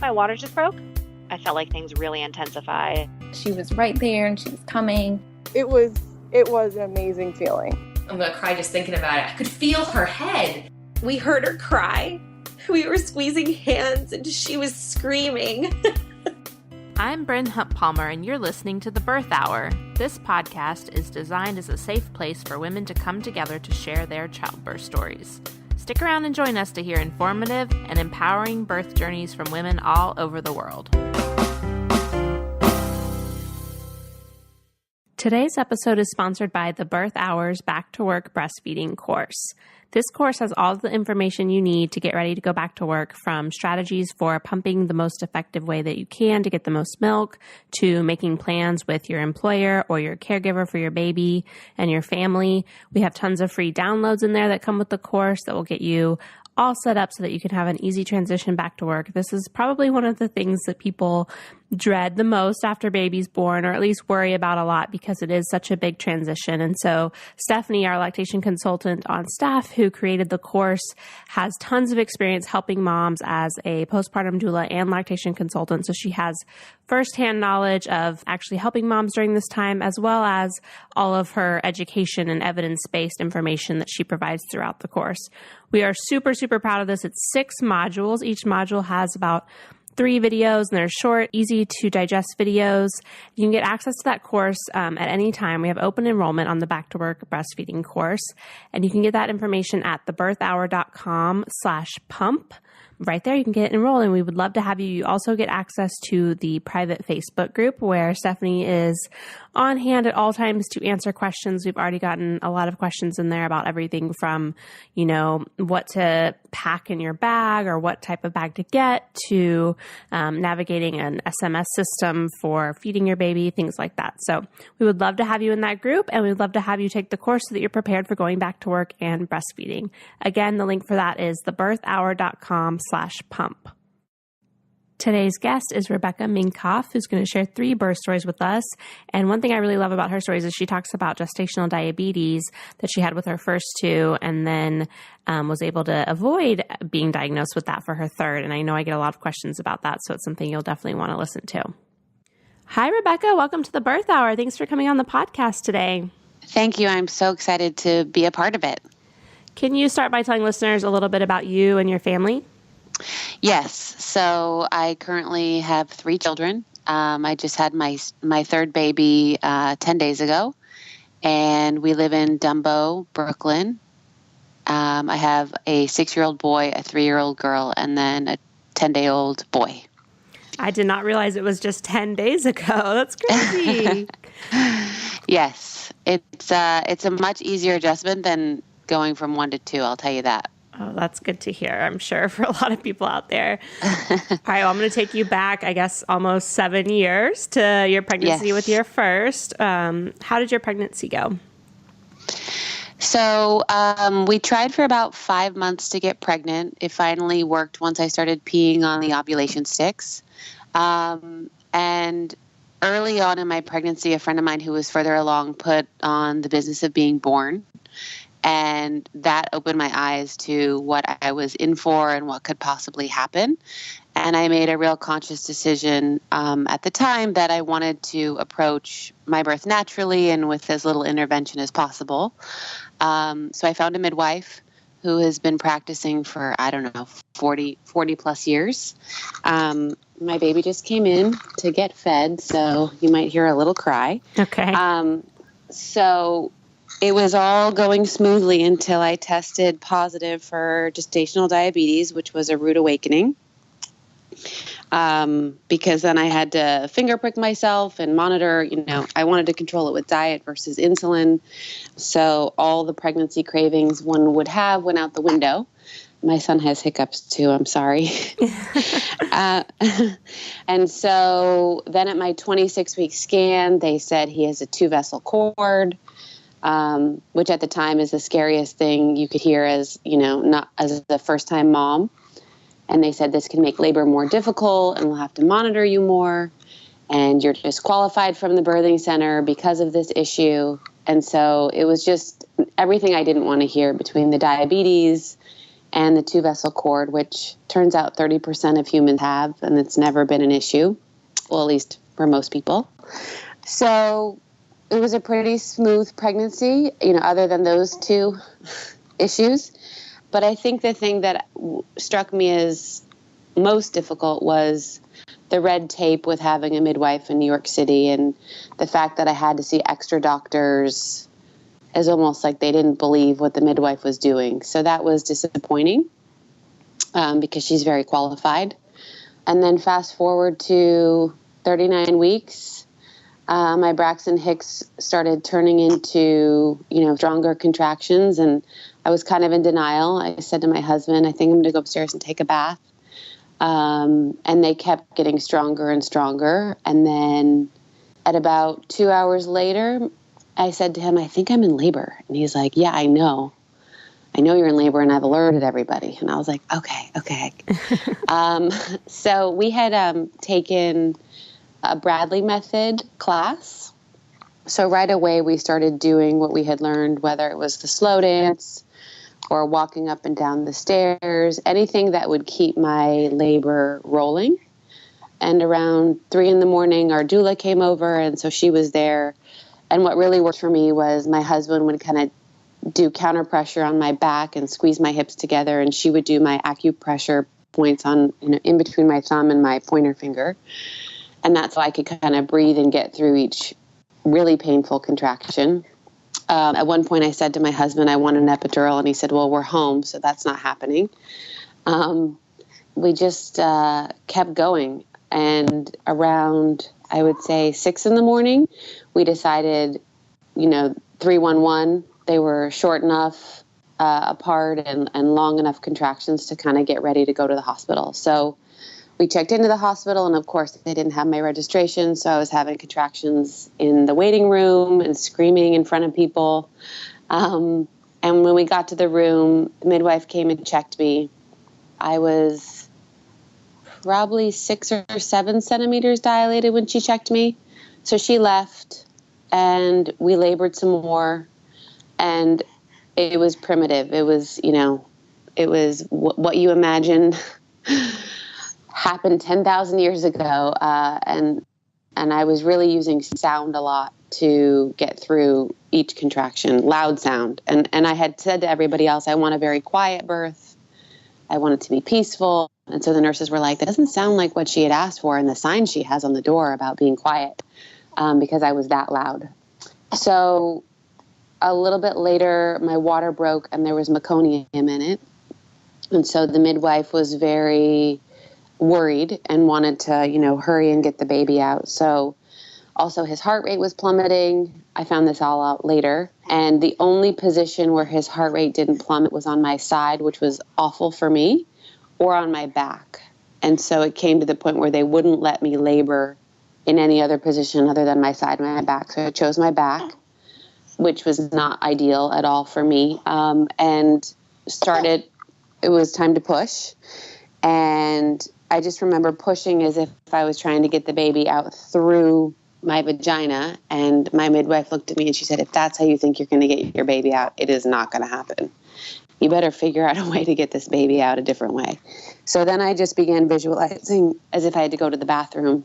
my water just broke, I felt like things really intensify. She was right there and she was coming. It was an amazing feeling. I'm going to cry just thinking about it. I could feel her head. We heard her cry. We were squeezing hands and she was screaming. I'm Bryn Hunt-Palmer, and you're listening to The Birth Hour. This podcast is designed as a safe place for women to come together to share their childbirth stories. Stick around and join us to hear informative and empowering birth journeys from women all over the world. Today's episode is sponsored by the Birth Hour's Back to Work Breastfeeding course. This course has all the information you need to get ready to go back to work, from strategies for pumping the most effective way that you can to get the most milk, to making plans with your employer or your caregiver for your baby and your family. We have tons of free downloads in there that come with the course that will get you all set up so that you can have an easy transition back to work. This is probably one of the things that people dread the most after baby's born, or at least worry about a lot, because it is such a big transition. And so Stephanie, our lactation consultant on staff who created the course, has tons of experience helping moms as a postpartum doula and lactation consultant. So she has firsthand knowledge of actually helping moms during this time, as well as all of her education and evidence-based information that she provides throughout the course. We are super, super proud of this. It's 6 modules. Each module has about 3 videos, and they're short, easy to digest videos. You can get access to that course at any time. We have open enrollment on the Back to Work Breastfeeding course, and you can get that information at thebirthhour.com/pump. Right there, you can get enrolled, and we would love to have you. You also get access to the private Facebook group where Stephanie is on hand at all times to answer questions. We've already gotten a lot of questions in there about everything from, what to pack in your bag or what type of bag to get, to navigating an SMS system for feeding your baby, things like that. So we would love to have you in that group, and we'd love to have you take the course so that you're prepared for going back to work and breastfeeding. Again, the link for that is thebirthhour.com/pump. Today's guest is Rebecca Minkoff, who's going to share 3 birth stories with us. And one thing I really love about her stories is she talks about gestational diabetes that she had with her first 2, and then was able to avoid being diagnosed with that for her 3rd. And I know I get a lot of questions about that, so it's something you'll definitely want to listen to. Hi, Rebecca. Welcome to the Birth Hour. Thanks for coming on the podcast today. Thank you. I'm so excited to be a part of it. Can you start by telling listeners a little bit about you and your family? Yes. So I currently have 3 children. I just had my 3rd baby 10 days ago, and we live in Dumbo, Brooklyn. I have a 6-year-old boy, a 3-year-old girl, and then a 10-day-old boy. I did not realize it was just 10 days ago. That's crazy. Yes. It's a much easier adjustment than going from 1 to 2, I'll tell you that. Oh, that's good to hear, I'm sure, for a lot of people out there. All right, well, I'm going to take you back, I guess, almost 7 years to your pregnancy with your first. How did your pregnancy go? So we tried for about 5 months to get pregnant. It finally worked once I started peeing on the ovulation sticks. And early on in my pregnancy, a friend of mine who was further along put on the business of being born. And that opened my eyes to what I was in for and what could possibly happen. And I made a real conscious decision at the time that I wanted to approach my birth naturally and with as little intervention as possible. So I found a midwife who has been practicing for, 40 plus years. My baby just came in to get fed, so you might hear a little cry. Okay. So it was all going smoothly until I tested positive for gestational diabetes, which was a rude awakening. Because then I had to finger prick myself and monitor, I wanted to control it with diet versus insulin. So all the pregnancy cravings one would have went out the window. My son has hiccups too. I'm sorry. And so then at my 26-week scan, they said he has a 2-vessel cord. Which at the time is the scariest thing you could hear as, not as a first-time mom. And they said this can make labor more difficult and we'll have to monitor you more. And you're disqualified from the birthing center because of this issue. And so it was just everything I didn't want to hear, between the diabetes and the 2-vessel cord, which turns out 30% of humans have, and it's never been an issue, well, at least for most people. So it was a pretty smooth pregnancy, other than those two issues. But I think the thing that struck me as most difficult was the red tape with having a midwife in New York City, and the fact that I had to see extra doctors is almost like they didn't believe what the midwife was doing. So that was disappointing because she's very qualified. And then fast forward to 39 weeks, my Braxton Hicks started turning into, stronger contractions, and I was kind of in denial. I said to my husband, I think I'm going to go upstairs and take a bath. And they kept getting stronger and stronger. And then at about 2 hours later, I said to him, I think I'm in labor. And he's like, yeah, I know you're in labor, and I've alerted everybody. And I was like, okay. So we had taken a Bradley method class. So right away we started doing what we had learned, whether it was the slow dance or walking up and down the stairs, anything that would keep my labor rolling. And around 3 a.m, our doula came over, and so she was there. And what really worked for me was my husband would kind of do counter pressure on my back and squeeze my hips together, and she would do my acupressure points on, in between my thumb and my pointer finger. And that's so I could kind of breathe and get through each really painful contraction. At one point I said to my husband, I want an epidural, and he said, well, we're home, so that's not happening. We just kept going. And around, I would say 6 a.m, we decided, 311, they were short enough apart and long enough contractions to kind of get ready to go to the hospital. So we checked into the hospital, and of course they didn't have my registration. So I was having contractions in the waiting room and screaming in front of people. And when we got to the room, the midwife came and checked me. I was probably 6 or 7 centimeters dilated when she checked me. So she left, and we labored some more, and it was primitive. It was, it was what you imagine happened 10,000 years ago. And I was really using sound a lot to get through each contraction, loud sound. And I had said to everybody else, I want a very quiet birth. I want it to be peaceful. And so the nurses were like, that doesn't sound like what she had asked for, and the sign she has on the door about being quiet, because I was that loud. So a little bit later, my water broke, and there was meconium in it. And so the midwife was very worried and wanted to, hurry and get the baby out. So also his heart rate was plummeting. I found this all out later. And the only position where his heart rate didn't plummet was on my side, which was awful for me, or on my back. And so it came to the point where they wouldn't let me labor in any other position other than my side and my back. So I chose my back, which was not ideal at all for me. And it was time to push. And I just remember pushing as if I was trying to get the baby out through my vagina. And my midwife looked at me and she said, if that's how you think you're going to get your baby out, it is not going to happen. You better figure out a way to get this baby out a different way. So then I just began visualizing as if I had to go to the bathroom,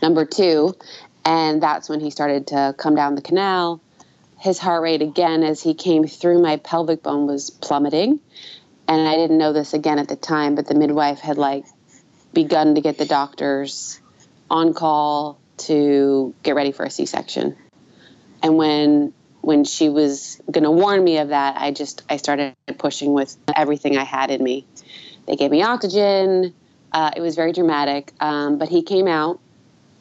number 2. And that's when he started to come down the canal. His heart rate again, as he came through my pelvic bone, was plummeting. And I didn't know this again at the time, but the midwife had begun to get the doctors on call to get ready for a C-section. And when she was going to warn me of that, I started pushing with everything I had in me. They gave me oxygen. It was very dramatic. But he came out,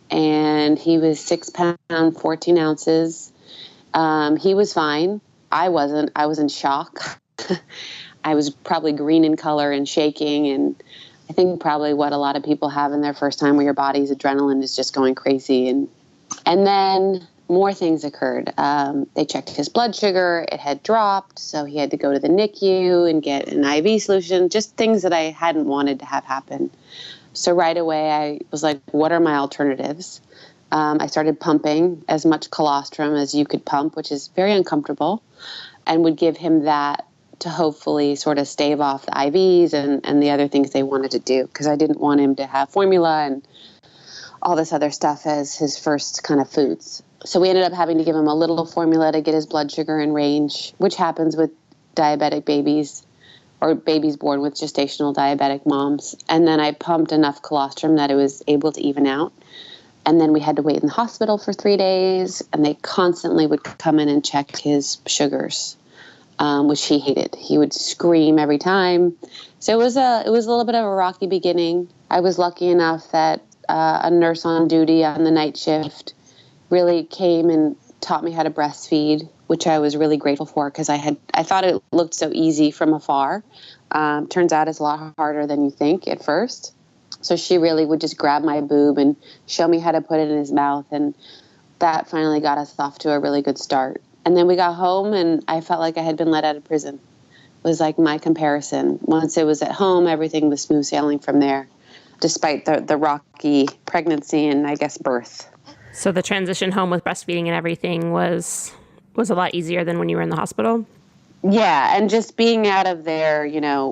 and he was 6 pounds, 14 ounces. He was fine. I wasn't. I was in shock. I was probably green in color and shaking, and I think probably what a lot of people have in their first time, where your body's adrenaline is just going crazy. And then more things occurred. They checked his blood sugar. It had dropped, so he had to go to the NICU and get an IV solution, just things that I hadn't wanted to have happen. So right away I was like, what are my alternatives? I started pumping as much colostrum as you could pump, which is very uncomfortable, and would give him that to hopefully sort of stave off the IVs and the other things they wanted to do, because I didn't want him to have formula and all this other stuff as his first kind of foods. So we ended up having to give him a little formula to get his blood sugar in range, which happens with diabetic babies or babies born with gestational diabetic moms. And then I pumped enough colostrum that it was able to even out. And then we had to wait in the hospital for 3 days, and they constantly would come in and check his sugars, which he hated. He would scream every time. So it was a little bit of a rocky beginning. I was lucky enough that a nurse on duty on the night shift really came and taught me how to breastfeed, which I was really grateful for, because I thought it looked so easy from afar. Turns out it's a lot harder than you think at first. So she really would just grab my boob and show me how to put it in his mouth, and that finally got us off to a really good start. And then we got home, and I felt like I had been let out of prison. It was like my comparison. Once it was at home, everything was smooth sailing from there, despite the rocky pregnancy and, I guess, birth. So the transition home with breastfeeding and everything was a lot easier than when you were in the hospital? Yeah, and just being out of their,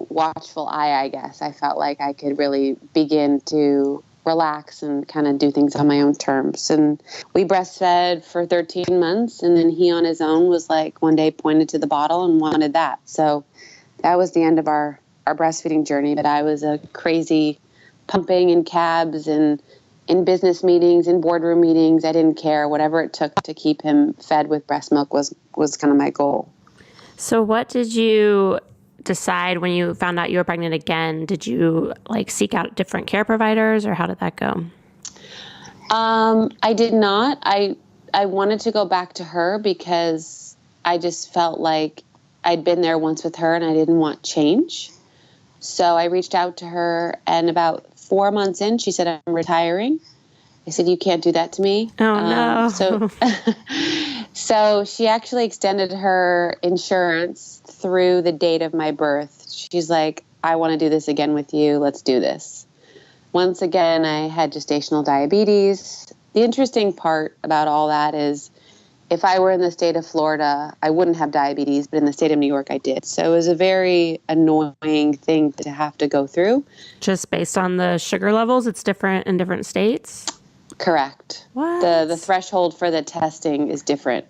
watchful eye, I guess, I felt like I could really begin to relax and kind of do things on my own terms. And we breastfed for 13 months, and then he on his own was like one day pointed to the bottle and wanted that. So that was the end of our breastfeeding journey. But I was a crazy pumping in cabs and in business meetings, in boardroom meetings. I didn't care. Whatever it took to keep him fed with breast milk was kind of my goal. So what did you decide when you found out you were pregnant again? Did you seek out different care providers, or how did that go? I did not. I wanted to go back to her because I just felt like I'd been there once with her and I didn't want change. So I reached out to her, and about 4 months in, she said, "I'm retiring." I said, "You can't do that to me." Oh, no. So she actually extended her insurance through the date of my birth. She's like, "I want to do this again with you. Let's do this." Once again, I had gestational diabetes. The interesting part about all that is if I were in the state of Florida, I wouldn't have diabetes, but in the state of New York, I did. So it was a very annoying thing to have to go through. Just based on the sugar levels, it's different in different states? Correct. What? The threshold for the testing is different.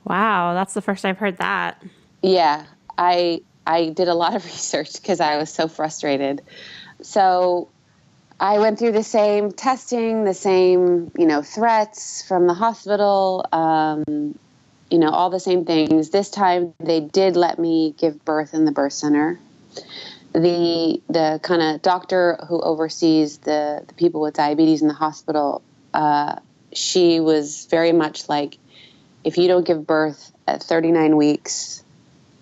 Wow, that's the first I've heard that. Yeah, I did a lot of research because I was so frustrated. So I went through the same testing, the same, threats from the hospital, all the same things. This time they did let me give birth in the birth center. The kind of doctor who oversees the people with diabetes in the hospital, she was very much like, if you don't give birth at 39 weeks,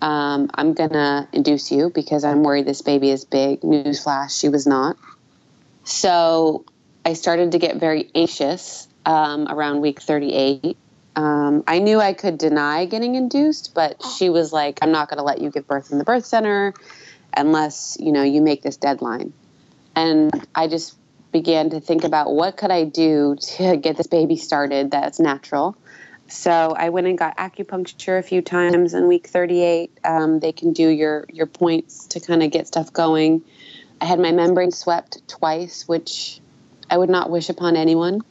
I'm going to induce you because I'm worried this baby is big. Newsflash, she was not. So I started to get very anxious around week 38. I knew I could deny getting induced, but she was like, "I'm not going to let you give birth in the birth center unless, you make this deadline." And I just began to think about what could I do to get this baby started that's natural. So I went and got acupuncture a few times in week 38. They can do your points to kind of get stuff going. I had my membrane swept twice, which I would not wish upon anyone.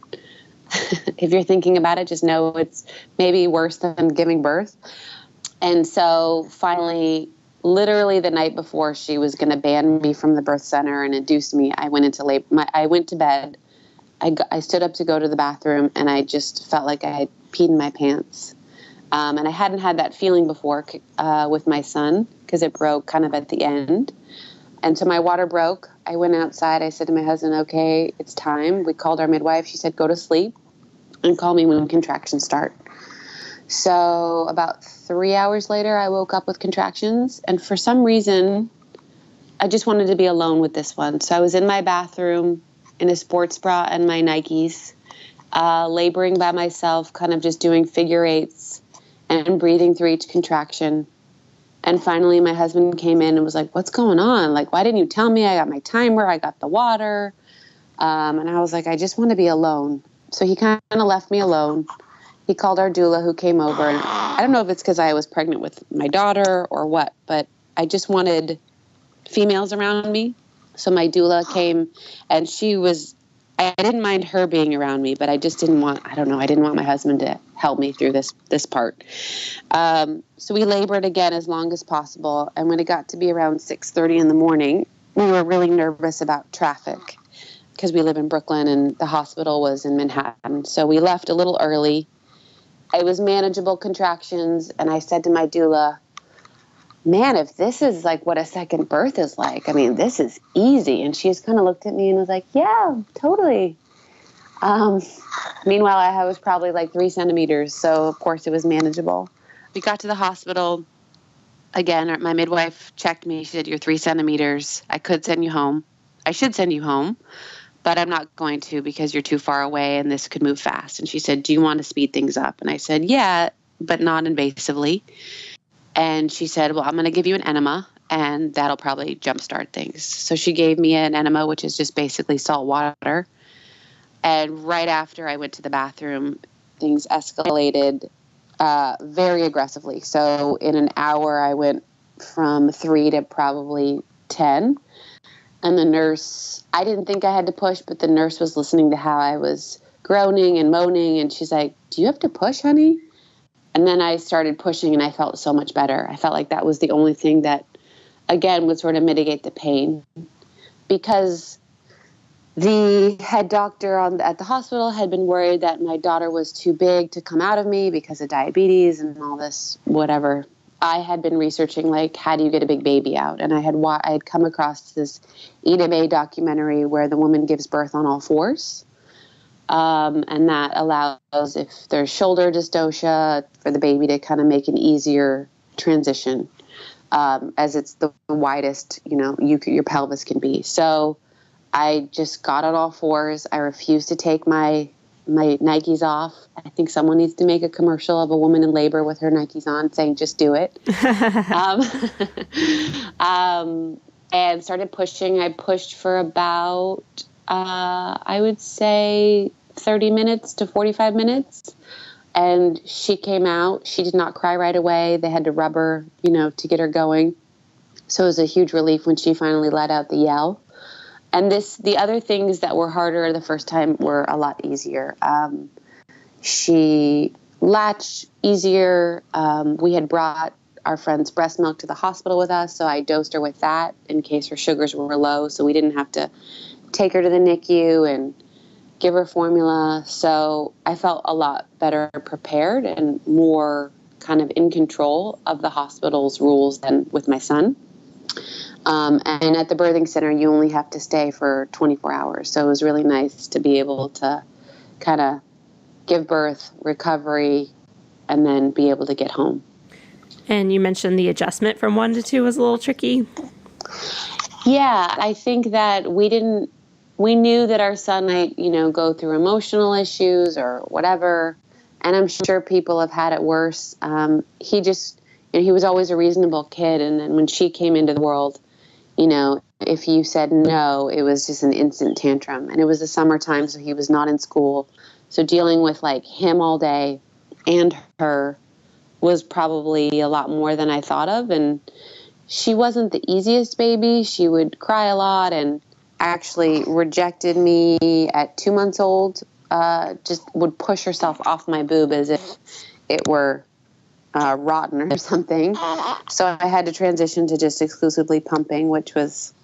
If you're thinking about it, just know it's maybe worse than giving birth. And so finally, literally the night before she was going to ban me from the birth center and induce me, I went into labor. I went to bed. I stood up to go to the bathroom, and I just felt like I had peed in my pants. And I hadn't had that feeling before with my son because it broke kind of at the end. And so my water broke. I went outside. I said to my husband, "Okay, it's time." We called our midwife. She said, "Go to sleep and call me when contractions start." So about 3 hours later, I woke up with contractions. And for some reason, I just wanted to be alone with this one. So I was in my bathroom in a sports bra and my Nikes, laboring by myself, kind of just doing figure eights and breathing through each contraction. And finally, my husband came in and was like, "What's going on? Why didn't you tell me? I got my timer. I got the water." And I was like, "I just want to be alone." So he kind of left me alone. He called our doula who came over. And I don't know if it's because I was pregnant with my daughter or what, but I just wanted females around me. So my doula came, and I didn't mind her being around me, but I just didn't want, I didn't want my husband to help me through this part. So we labored again as long as possible. And when it got to be around 6:30 in the morning, we were really nervous about traffic because we live in Brooklyn and the hospital was in Manhattan. So we left a little early. It was manageable contractions. And I said to my doula, man, if this is like what a second birth is like, I mean, this is easy. And she just kind of looked at me and was like, yeah, totally. Meanwhile, I was probably like 3 centimeters. So of course it was manageable. We got to the hospital again. My midwife checked me. She said, you're 3 centimeters. I could send you home. I should send you home, but I'm not going to because you're too far away and this could move fast. And she said, do you want to speed things up? And I said, yeah, but not invasively. And she said, well, I'm going to give you an enema, and that'll probably jumpstart things. So she gave me an enema, which is just basically salt water. And right after I went to the bathroom, things escalated very aggressively. So in an hour, I went from 3 to probably 10. And the nurse, I didn't think I had to push, but the nurse was listening to how I was groaning and moaning. And she's like, do you have to push, honey? And then I started pushing and I felt so much better. I felt like that was the only thing that, again, would sort of mitigate the pain. Because the head doctor at the hospital had been worried that my daughter was too big to come out of me because of diabetes and all this, whatever. I had been researching, like, how do you get a big baby out? And I had come across this Ida Mae documentary where the woman gives birth on all fours. And that allows, if there's shoulder dystocia, for the baby to kind of make an easier transition, as it's the widest, your pelvis can be. So I just got on all fours. I refused to take my Nikes off. I think someone needs to make a commercial of a woman in labor with her Nikes on saying, just do it. And started pushing. I pushed for about, I would say 30 minutes to 45 minutes. And she came out. She did not cry right away. They had to rub her, to get her going. So it was a huge relief when she finally let out the yell. And the other things that were harder the first time were a lot easier. She latched easier. We had brought our friend's breast milk to the hospital with us, so I dosed her with that in case her sugars were low, so we didn't have to take her to the NICU and give her formula. So I felt a lot better prepared and more kind of in control of the hospital's rules than with my son. And at the birthing center, you only have to stay for 24 hours. So it was really nice to be able to kind of give birth, recovery, and then be able to get home. And you mentioned the adjustment from 1 to 2 was a little tricky. Yeah, I think that we knew that our son might, go through emotional issues or whatever. And I'm sure people have had it worse. He was always a reasonable kid. And then when she came into the world, if you said no, it was just an instant tantrum. And it was the summertime, so he was not in school. So dealing with like him all day and her was probably a lot more than I thought of. And she wasn't the easiest baby. She would cry a lot and actually rejected me at 2 months old. Just would push herself off my boob as if it were rotten or something. So I had to transition to just exclusively pumping, which was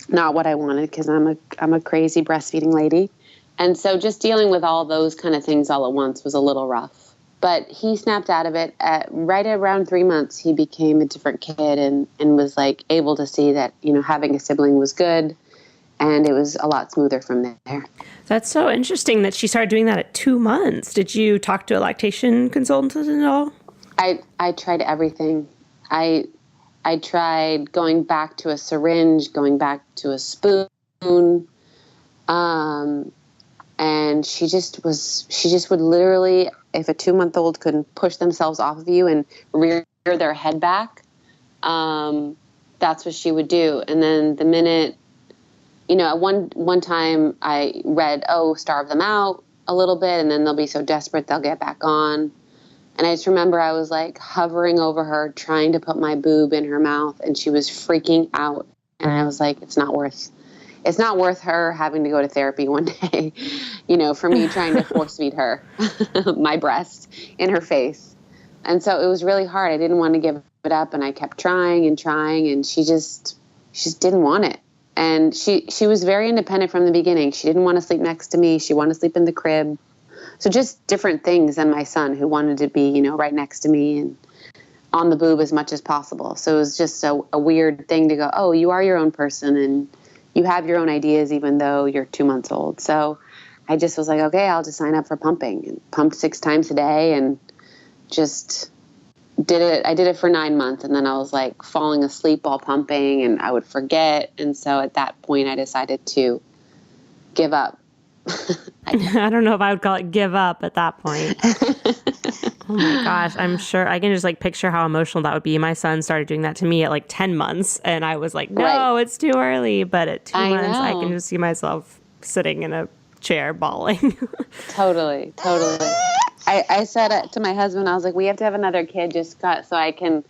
not what I wanted because I'm a crazy breastfeeding lady. And so just dealing with all those kind of things all at once was a little rough. But he snapped out of it. Right around 3 months, he became a different kid and was like able to see that, having a sibling was good. And it was a lot smoother from there. That's so interesting that she started doing that at 2 months. Did you talk to a lactation consultant at all? I tried everything. I tried going back to a syringe, going back to a spoon. And she just would literally, if a 2-month-old couldn't push themselves off of you and rear their head back, that's what she would do. And then the minute, at one time I read, starve them out a little bit, and then they'll be so desperate they'll get back on. And I just remember I was like hovering over her, trying to put my boob in her mouth, and she was freaking out. And I was like, it's not worth her having to go to therapy one day, for me trying to force feed her my breast in her face. And so it was really hard. I didn't want to give it up, and I kept trying, and she just didn't want it. And she was very independent from the beginning. She didn't want to sleep next to me. She wanted to sleep in the crib. So just different things than my son, who wanted to be, right next to me and on the boob as much as possible. So it was just a weird thing to go, oh, you are your own person and you have your own ideas even though you're 2 months old. So I just was like, okay, I'll just sign up for pumping, and pumped 6 times a day and just did it. I did it for 9 months, and then I was like falling asleep while pumping and I would forget. And so at that point I decided to give up. I don't know if I would call it give up at that point. Oh my gosh, I'm sure I can just like picture how emotional that would be. My son started doing that to me at like 10 months and I was like, no, It's too early. But at 2 months, I can just see myself sitting in a chair bawling. Totally. I said to my husband, I was like, we have to have another kid just so I can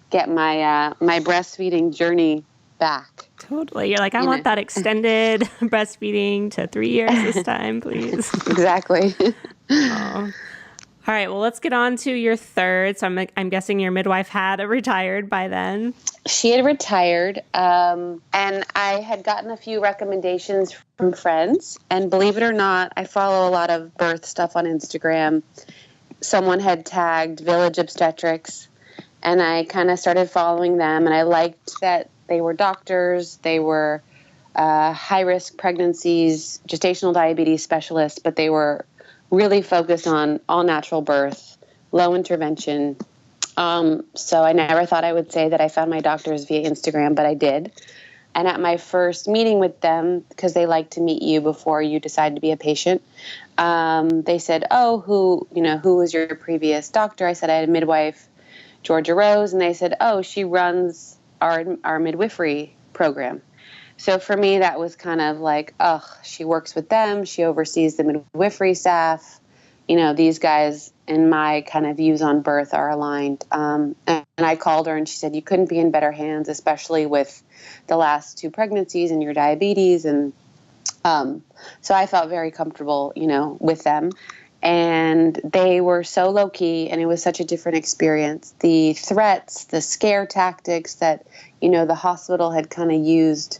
get my breastfeeding journey back. Totally. You're like, I want that extended breastfeeding to 3 years this time, please. Exactly. Oh. All right. Well, let's get on to your third. So I'm guessing your midwife had retired by then. She had retired, and I had gotten a few recommendations from friends. And believe it or not, I follow a lot of birth stuff on Instagram. Someone had tagged Village Obstetrics, and I kind of started following them. And I liked that they were doctors. They were high-risk pregnancies, gestational diabetes specialists, but they were really focused on all-natural birth, low intervention. So I never thought I would say that I found my doctors via Instagram, but I did. And at my first meeting with them, because they like to meet you before you decide to be a patient, they said, oh, who was your previous doctor? I said, I had a midwife, Georgia Rose. And they said, oh, she runs our midwifery program. So for me, that was kind of like, she works with them. She oversees the midwifery staff. These guys and my kind of views on birth are aligned. And I called her and she said, you couldn't be in better hands, especially with the last 2 pregnancies and your diabetes. And so I felt very comfortable, with them. And they were so low key, and it was such a different experience. The threats, the scare tactics that, the hospital had kind of used,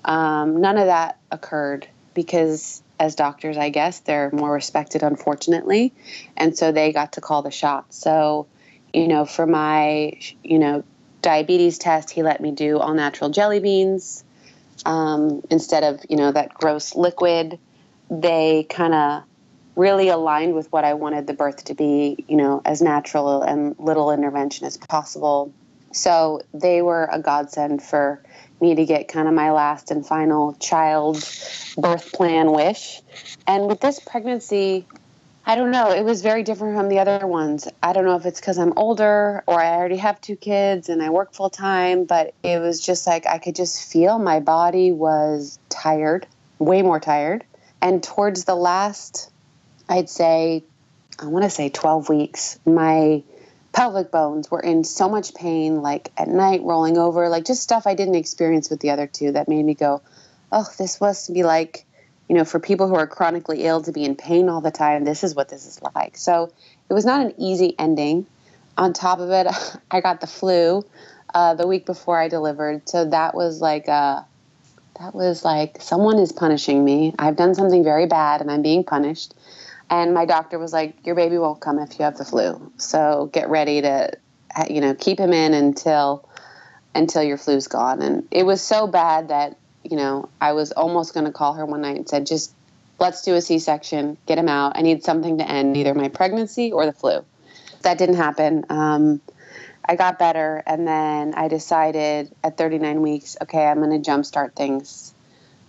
none of that occurred because as doctors, I guess, they're more respected, unfortunately. And so they got to call the shots. So, for my, diabetes test, he let me do all natural jelly beans instead of, that gross liquid. They kind of really aligned with what I wanted the birth to be, as natural and little intervention as possible. So they were a godsend for me to get kind of my last and final child birth plan wish. And with this pregnancy, I don't know, it was very different from the other ones. I don't know if it's because I'm older or I already have 2 kids and I work full time, but it was just like I could just feel my body was tired, way more tired. And towards the last, I'd say, 12 weeks, my pelvic bones were in so much pain, like at night rolling over, like just stuff I didn't experience with the other 2 that made me go, oh, this must be like, for people who are chronically ill to be in pain all the time, this is what this is like. So it was not an easy ending. On top of it, I got the flu the week before I delivered. So that was like someone is punishing me. I've done something very bad and I'm being punished. And my doctor was like, your baby won't come if you have the flu. So get ready to, keep him in until your flu's gone. And it was so bad that, I was almost going to call her one night and said, just let's do a C-section, get him out. I need something to end either my pregnancy or the flu. That didn't happen. I got better. And then I decided at 39 weeks, okay, I'm going to jumpstart things.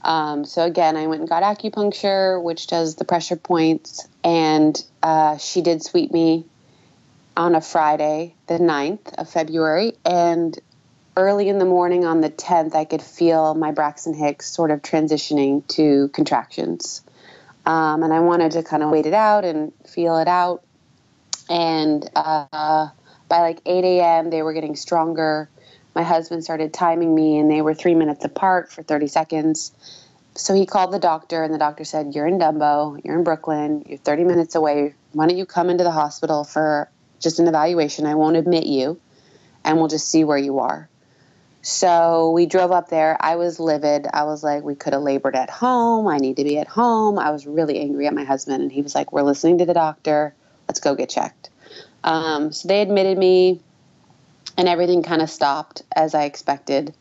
So again, I went and got acupuncture, which does the pressure points, and she did sweep me on a Friday, the 9th of February, and early in the morning on the 10th, I could feel my Braxton Hicks sort of transitioning to contractions. And I wanted to kind of wait it out and feel it out. And by like 8 a.m., they were getting stronger. My husband started timing me, and they were 3 minutes apart for 30 seconds. So he called the doctor, and the doctor said, "You're in Dumbo, you're in Brooklyn, you're 30 minutes away. Why don't you come into the hospital for just an evaluation? I won't admit you, and we'll just see where you are." So we drove up there. I was livid. I was like, we could have labored at home. I need to be at home. I was really angry at my husband, and he was like, "We're listening to the doctor. Let's go get checked." So they admitted me, and everything kind of stopped as I expected.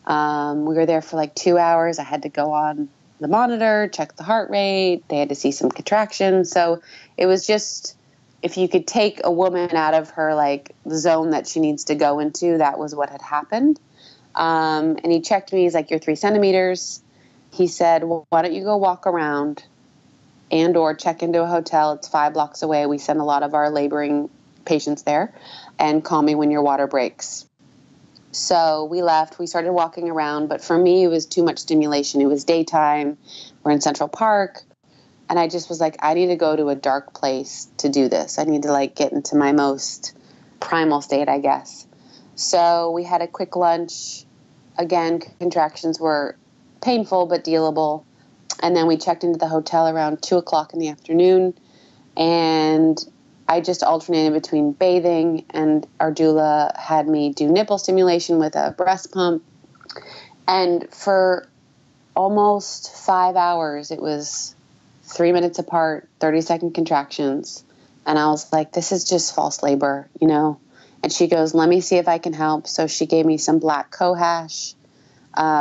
We were there for like 2 hours. I had to go on the monitor, check the heart rate. They had to see some contractions. So it was just, if you could take a woman out of her like the zone that she needs to go into, that was what had happened. And he checked me. He's like, "You're 3 centimeters. He said, "Well, why don't you go walk around and or check into a hotel. It's 5 blocks away. We send a lot of our laboring patients there, and call me when your water breaks." So we left. We started walking around, but for me, it was too much stimulation. It was daytime. We're in Central Park. And I just was like, I need to go to a dark place to do this. I need to like get into my most primal state, I guess. So we had a quick lunch. Again, contractions were painful, but dealable. And then we checked into the hotel around 2 o'clock in the afternoon. And I just alternated between bathing, and our doula had me do nipple stimulation with a breast pump. And for almost 5 hours, it was 3 minutes apart, 30-second contractions. And I was like, this is just false labor, you know? And she goes, "Let me see if I can help." So she gave me some black cohash,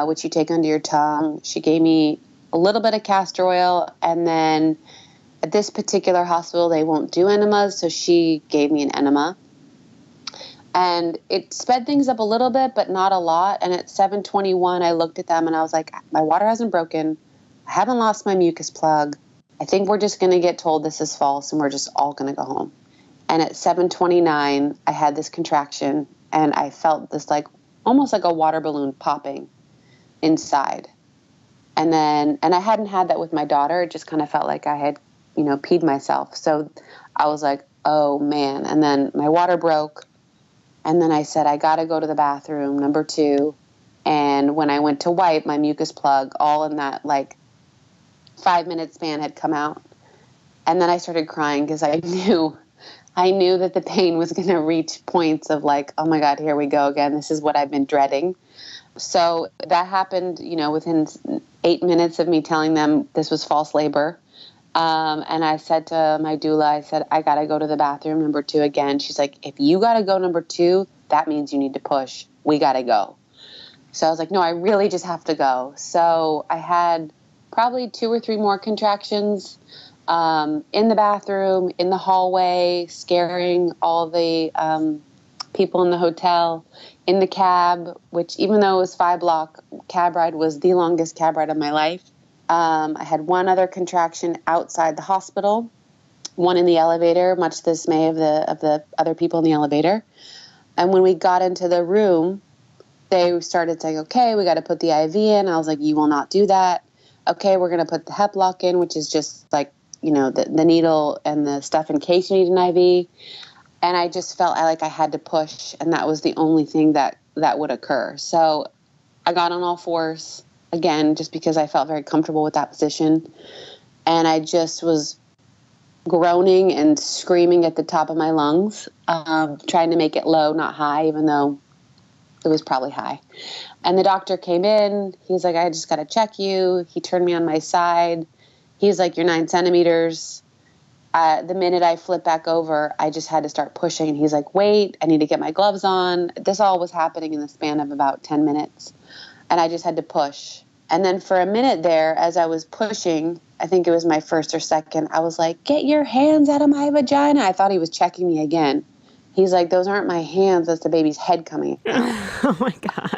which you take under your tongue. She gave me a little bit of castor oil, and then at this particular hospital, they won't do enemas, so she gave me an enema. And it sped things up a little bit, but not a lot. And at 7:21, I looked at them and I was like, my water hasn't broken. I haven't lost my mucus plug. I think we're just going to get told this is false, and we're just all going to go home. And at 7:29, I had this contraction, and I felt this like almost like a water balloon popping inside. And I hadn't had that with my daughter. It just kind of felt like I had, peed myself. So I was like, oh man. And then my water broke. And then I said, I got to go to the bathroom, number 2. And when I went to wipe, my mucus plug, all in that like 5-minute span, had come out. And then I started crying because I knew that the pain was going to reach points of like, oh my God, here we go again. This is what I've been dreading. So that happened, within 8 minutes of me telling them this was false labor. And I said to my doula, I said, I got to go to the bathroom, number 2 again. She's like, if you got to go number 2, that means you need to push. We got to go. So I was like, no, I really just have to go. So I had probably 2 or 3 more contractions in the bathroom, in the hallway, scaring all the people in the hotel, in the cab, which even though it was 5-block cab ride, was the longest cab ride of my life. I had 1 other contraction outside the hospital, 1 in the elevator, much to the dismay of the other people in the elevator. And when we got into the room, they started saying, okay, we got to put the IV in. I was like, you will not do that. Okay, we're going to put the Heplock in, which is just like, the needle and the stuff in case you need an IV. And I just felt like I had to push, and that was the only thing that would occur. So I got on all fours, again, just because I felt very comfortable with that position. And I just was groaning and screaming at the top of my lungs, trying to make it low, not high, even though it was probably high. And the doctor came in. He's like, I just got to check you. He turned me on my side. He's like, you're 9 centimeters. The minute I flipped back over, I just had to start pushing. And he's like, wait, I need to get my gloves on. This all was happening in the span of about 10 minutes. And I just had to push. And then for a minute there, as I was pushing, I think it was my first or second, I was like, get your hands out of my vagina. I thought he was checking me again. He's like, those aren't my hands. That's the baby's head coming out. Oh, my God.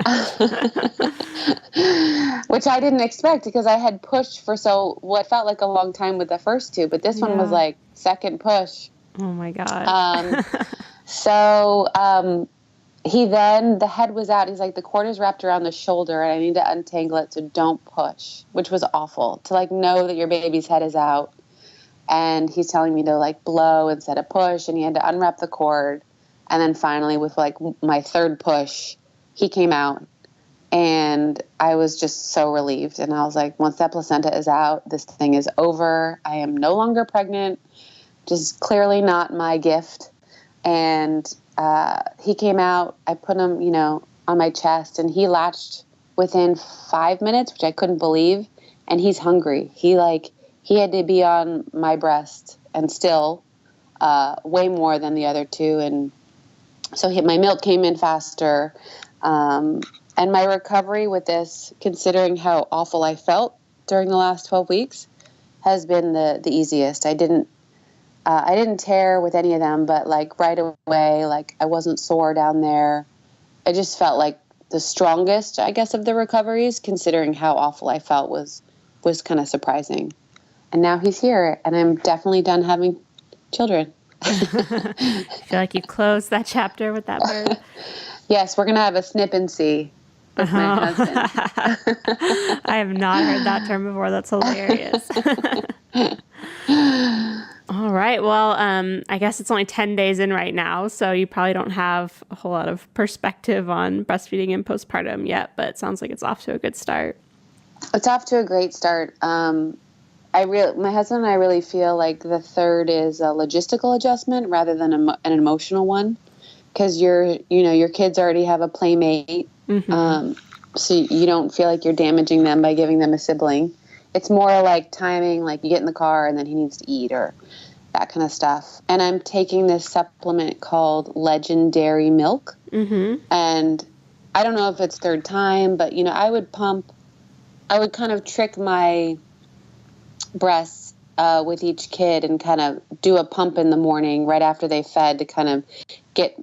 Which I didn't expect, because I had pushed for what felt like a long time with the first 2. But this one was like second push. Oh, my God. He then, the head was out. He's like, the cord is wrapped around the shoulder and I need to untangle it, so don't push, which was awful to like know that your baby's head is out. and he's telling me to like blow instead of push, and he had to unwrap the cord. And then finally with like my third push, he came out, and I was just so relieved. And I was like, once that placenta is out, this thing is over. I am no longer pregnant, just clearly not my gift. And he came out, I put him, on my chest, and he latched within 5 minutes, which I couldn't believe. And he's hungry. He had to be on my breast, and still way more than the other two. And so my milk came in faster. And my recovery with this, considering how awful I felt during the last 12 weeks, has been the easiest. I didn't tear with any of them, but like right away, like I wasn't sore down there. I just felt like the strongest, I guess, of the recoveries, considering how awful I felt was kind of surprising. And now he's here, and I'm definitely done having children. I feel like you closed that chapter with that birth. Yes, we're going to have a snip and see with my husband. I have not heard that term before. That's hilarious. All right. Well, I guess it's only 10 days in right now, so you probably don't have a whole lot of perspective on breastfeeding and postpartum yet, but it sounds like it's off to a good start. It's off to a great start. My husband and I really feel like the third is a logistical adjustment rather than an emotional one, because your kids already have a playmate, so you don't feel like you're damaging them by giving them a sibling. It's more like timing, like you get in the car and then he needs to eat or that kind of stuff. And I'm taking this supplement called Legendary Milk, and I don't know if it's third time, but I would kind of trick my breasts with each kid and kind of do a pump in the morning right after they fed to kind of get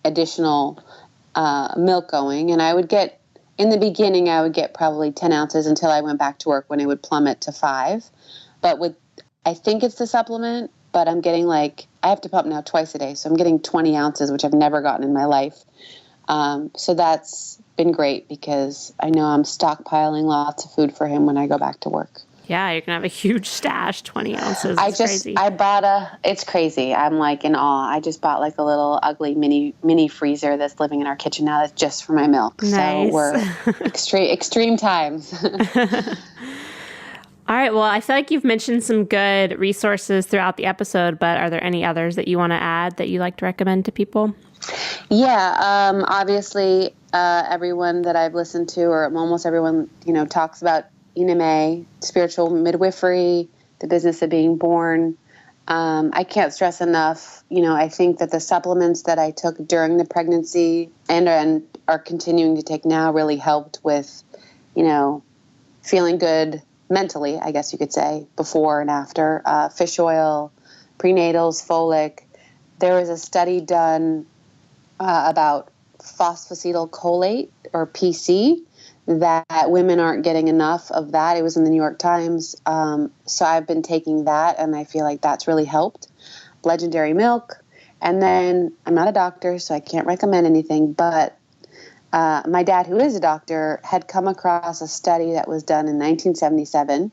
additional milk going. And in the beginning, I would get probably 10 ounces until I went back to work, when it would plummet to 5. But I think it's the supplement, but I'm getting I have to pump now twice a day. So I'm getting 20 ounces, which I've never gotten in my life. So that's been great, because I know I'm stockpiling lots of food for him when I go back to work. Yeah, you're going to have a huge stash, 20 ounces. Crazy. It's crazy. I'm like in awe. I just bought like a little ugly mini freezer that's living in our kitchen now, that's just for my milk. Nice. So we're extreme times. All right. Well, I feel like you've mentioned some good resources throughout the episode, but are there any others that you want to add that you like to recommend to people? Yeah. Obviously, everyone that I've listened to, or almost everyone, talks about NMA, spiritual midwifery, the business of being born. I can't stress enough, I think that the supplements that I took during the pregnancy and are continuing to take now really helped with, feeling good mentally, I guess you could say, before and after. Fish oil, prenatals, folic. There was a study done about phosphatidylcholine, or PC, that women aren't getting enough of that. It was in the New York Times. So I've been taking that, and I feel like that's really helped. Legendary Milk. And then I'm not a doctor, so I can't recommend anything, but my dad, who is a doctor, had come across a study that was done in 1977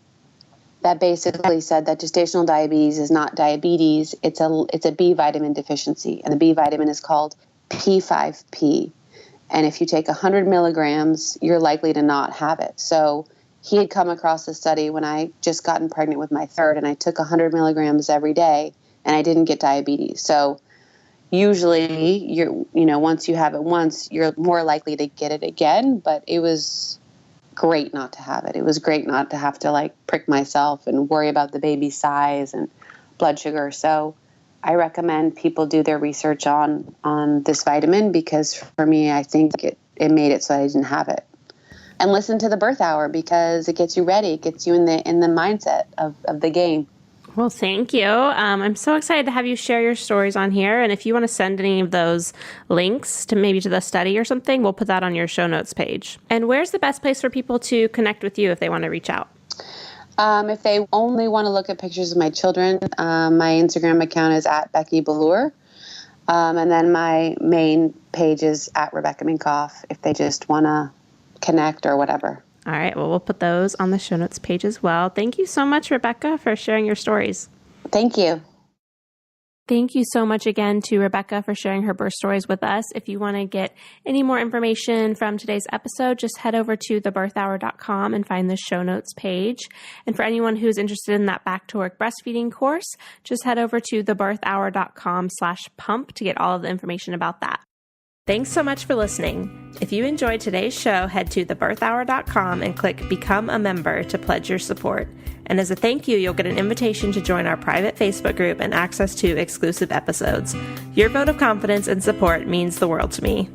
that basically said that gestational diabetes is not diabetes. It's a B vitamin deficiency, and the B vitamin is called P5P. And if you take 100 milligrams, you're likely to not have it. So he had come across a study when I just gotten pregnant with my third, and I took 100 milligrams every day, and I didn't get diabetes. So usually, once you have it once, you're more likely to get it again. But it was great not to have it. It was great not to have to prick myself and worry about the baby's size and blood sugar. So I recommend people do their research on this vitamin, because for me, I think it made it so I didn't have it. And listen to the birth hour, because it gets you ready. It gets you in the mindset of the game. Well, thank you. I'm so excited to have you share your stories on here. And if you want to send any of those links to maybe to the study or something, we'll put that on your show notes page. And where's the best place for people to connect with you if they want to reach out? If they only want to look at pictures of my children, my Instagram account is at Becky Bellour. And then my main page is at Rebecca Minkoff, if they just want to connect or whatever. All right. Well, we'll put those on the show notes page as well. Thank you so much, Rebecca, for sharing your stories. Thank you. Thank you so much again to Rebecca for sharing her birth stories with us. If you want to get any more information from today's episode, just head over to thebirthhour.com and find the show notes page. And for anyone who's interested in that back to work breastfeeding course, just head over to thebirthhour.com/pump to get all of the information about that. Thanks so much for listening. If you enjoyed today's show, head to thebirthhour.com and click Become a Member to pledge your support. And as a thank you, you'll get an invitation to join our private Facebook group and access to exclusive episodes. Your vote of confidence and support means the world to me.